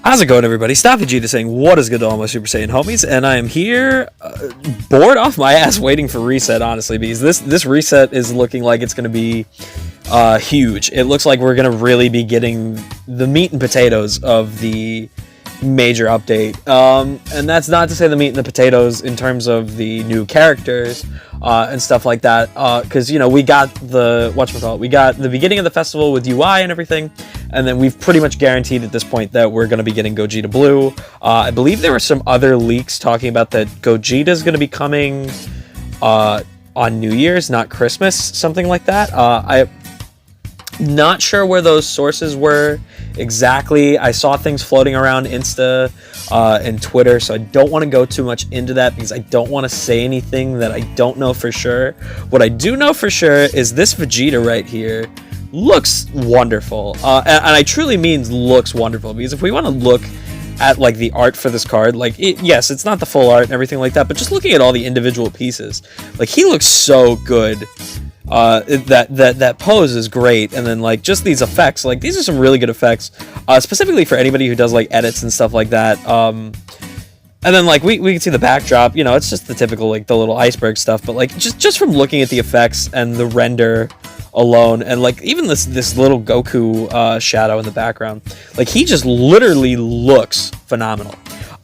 How's it going, everybody? Stop Vegeta saying, what is good to all my Super Saiyan homies? And I am here, bored off my ass waiting for reset, honestly, because this reset is looking like it's going to be huge. It looks like we're going to really be getting the meat and potatoes of the major update. And that's not to say the meat and the potatoes in terms of the new characters and stuff like that, because, you know, we got the, we got the beginning of the festival with UI and everything, and then we've pretty much guaranteed at this point that we're going to be getting Gogeta Blue. I believe there were some other leaks talking about that Gogeta is going to be coming on New Year's, not Christmas, something like that. I'm not sure where those sources were exactly. I saw things floating around Insta and Twitter, so I don't want to go too much into that because I don't want to say anything that I don't know for sure. What I do know for sure is this Vegeta right here looks wonderful, and I truly mean looks wonderful, because if we want to look at like the art for this card, like yes, it's not the full art and everything like that, but just looking at all the individual pieces, like he looks so good. That pose is great, and then like just these effects, like these are some really good effects, specifically for anybody who does like edits and stuff like that. And then like we can see the backdrop, you know, it's just the typical like the little iceberg stuff, but like just from looking at the effects and the render alone, and like even this little Goku shadow in the background, like he just literally looks phenomenal.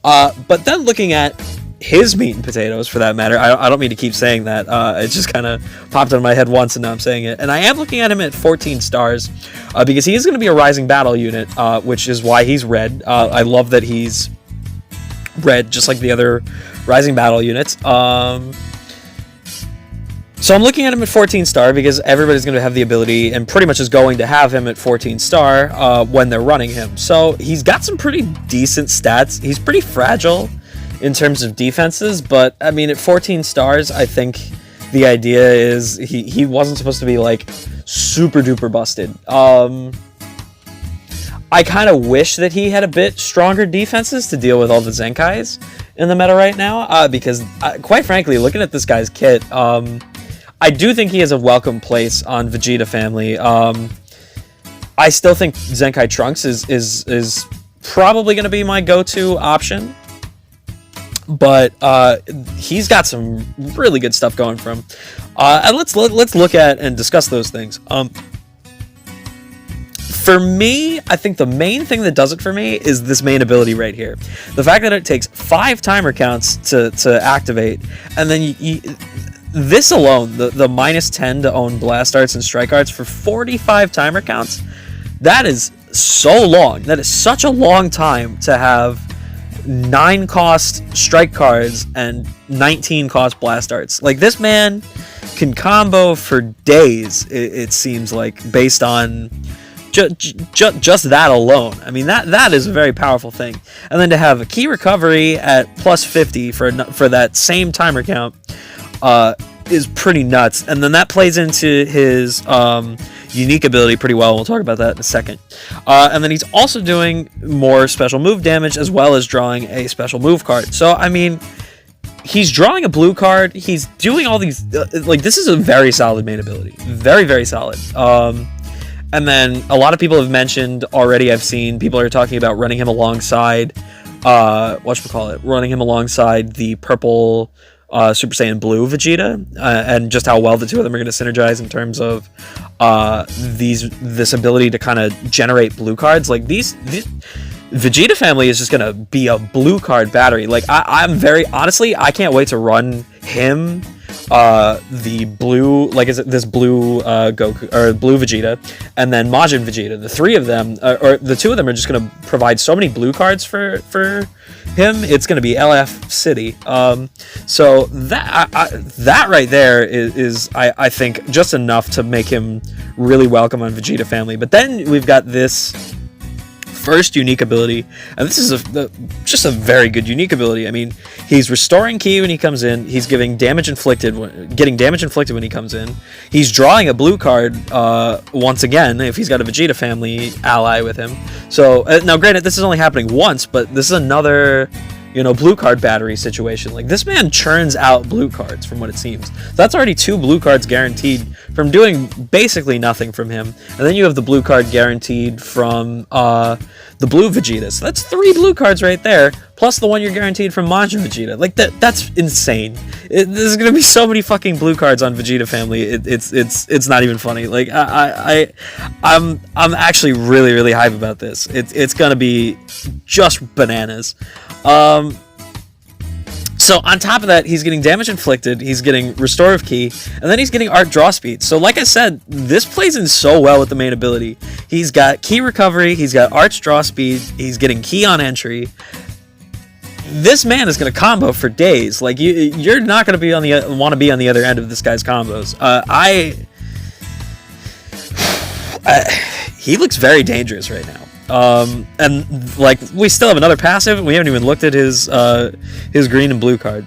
But then looking at his meat and potatoes, for that matter, I don't mean to keep saying that, it just kind of popped in my head once and now I'm saying it, and I am looking at him at 14 stars because he is going to be a rising battle unit, which is why he's red. I love that he's red just like the other rising battle units. So I'm looking at him at 14 star because everybody's going to have the ability, and pretty much is going to have him at 14 star when they're running him. So he's got some pretty decent stats. He's pretty fragile in terms of defenses, but I mean at 14 stars, I think the idea is he wasn't supposed to be like super duper busted. I kind of wish that he had a bit stronger defenses to deal with all the Zenkais in the meta right now, because quite frankly, looking at this guy's kit, I do think he has a welcome place on Vegeta family. I still think Zenkai Trunks is probably going to be my go-to option, but he's got some really good stuff going for him. And let's look at and discuss those things. For me, I think the main thing that does it for me is this main ability right here. The fact that it takes 5 timer counts to activate, and then this alone, the -10 to own blast arts and strike arts for 45 timer counts, that is so long. That is such a long time to have 9 cost strike cards and 19 cost blast arts. Like, this man can combo for days, it seems like, based on just that alone. I mean, that is a very powerful thing. And then to have a key recovery at +50 for that same timer count is pretty nuts. And then that plays into his unique ability pretty well. We'll talk about that in a second. And then he's also doing more special move damage as well as drawing a special move card. So, I mean, he's drawing a blue card. He's doing all these... like, this is a very solid main ability. Very, very solid. And then a lot of people have mentioned already, I've seen people are talking about running him alongside... running him alongside the purple... Super Saiyan Blue Vegeta, and just how well the two of them are going to synergize in terms of this ability to kind of generate blue cards. Like these Vegeta family is just going to be a blue card battery. Like I'm very honestly, I can't wait to run him, the blue, like is it this blue Goku or blue Vegeta, and then Majin Vegeta. The three of them, or the two of them, are just going to provide so many blue cards for him. It's going to be LF City. So that right there is I think just enough to make him really welcome on Vegeta family. But then we've got this first unique ability, and this is just a very good unique ability. I mean, he's restoring ki when he comes in. He's getting damage inflicted when he comes in. He's drawing a blue card once again if he's got a Vegeta family ally with him. So now, granted, this is only happening once, but this is another blue card battery situation. Like, this man churns out blue cards from what it seems. So that's already 2 blue cards guaranteed from doing basically nothing from him. And then you have the blue card guaranteed from the blue Vegeta. So that's 3 blue cards right there, plus the one you're guaranteed from Majin Vegeta. Like, that's insane. There's gonna be so many fucking blue cards on Vegeta Family. It's not even funny. Like, I'm actually really, really hype about this. It's gonna be just bananas. So on top of that, he's getting damage inflicted, he's getting restorative ki, and then he's getting art draw speed. So like I said, this plays in so well with the main ability. He's got ki recovery, he's got arts draw speed, he's getting ki on entry. This man is going to combo for days. Like, you're not going to want to be on the other end of this guy's combos. He looks very dangerous right now. And like, we still have another passive. We haven't even looked at his green and blue card.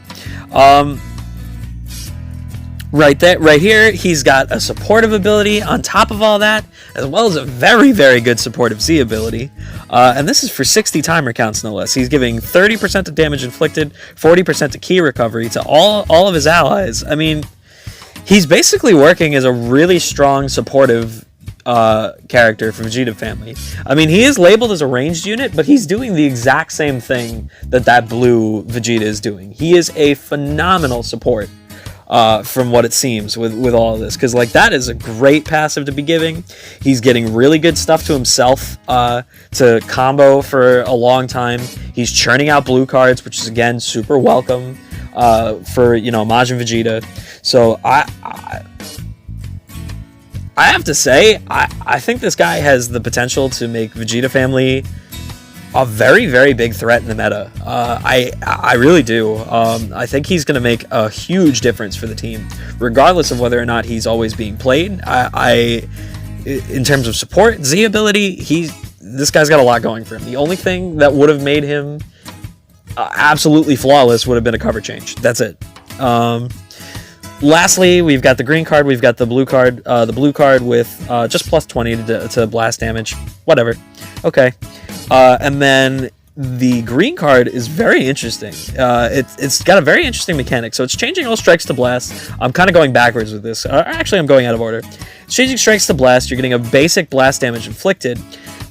Right here, he's got a supportive ability on top of all that, as well as a very, very good supportive Z ability. And this is for 60 timer counts, no less. He's giving 30% of damage inflicted, 40% of ki recovery to all of his allies. I mean, he's basically working as a really strong supportive character for Vegeta Family. I mean, he is labeled as a ranged unit, but he's doing the exact same thing that blue Vegeta is doing. He is a phenomenal support, from what it seems with all of this, because like, that is a great passive to be giving. He's getting really good stuff to himself to combo for a long time. He's churning out blue cards, which is again super welcome for Majin Vegeta. So I have to say, I think this guy has the potential to make Vegeta Family a very, very big threat in the meta. I really do. I think he's going to make a huge difference for the team, regardless of whether or not he's always being played. In terms of support, Z ability, this guy's got a lot going for him. The only thing that would have made him absolutely flawless would have been a cover change. That's it. Lastly, we've got the green card, we've got the blue card. The blue card with just plus 20 to blast damage. Whatever. Okay. And then the green card is very interesting. It's got a very interesting mechanic. So it's changing all strikes to blast. I'm kind of going backwards with this. Actually, I'm going out of order. It's changing strikes to blast. You're getting a basic blast damage inflicted.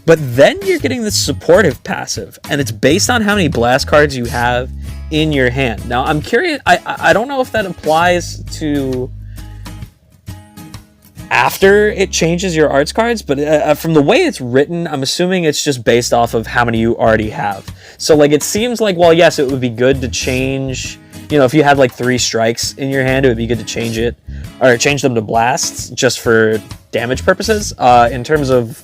But then you're getting this supportive passive. And it's based on how many blast cards you have in your hand. Now, I'm curious. I don't know if that applies to after it changes your arts cards, but from the way it's written, I'm assuming it's just based off of how many you already have. So like, it seems like, well, yes, it would be good to change, if you had like 3 strikes in your hand, it would be good to change it, or change them to blasts just for damage purposes. In terms of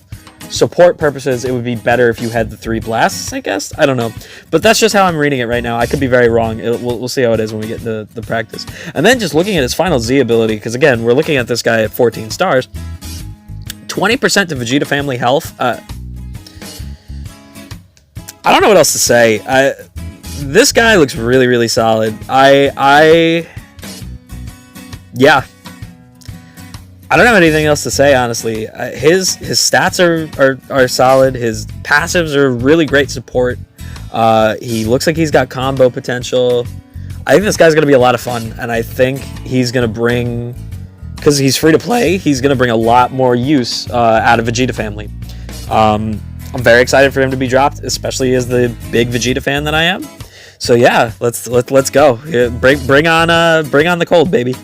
support purposes, it would be better if you had the 3 blasts, I guess. I don't know, but that's just how I'm reading it right now. I could be very wrong. We'll see how it is when we get into the practice. And then just looking at his final Z ability, because again, we're looking at this guy at 14 stars, 20% to Vegeta Family health. I don't know what else to say. This guy looks really, really solid. Yeah. I don't have anything else to say, honestly. His stats are solid. His passives are really great support. He looks like he's got combo potential. I think this guy's going to be a lot of fun, and I think he's going to bring, because he's free to play, he's going to bring a lot more use out of Vegeta Family. I'm very excited for him to be dropped, especially as the big Vegeta fan that I am. So yeah, let's go. Bring on the cold, baby.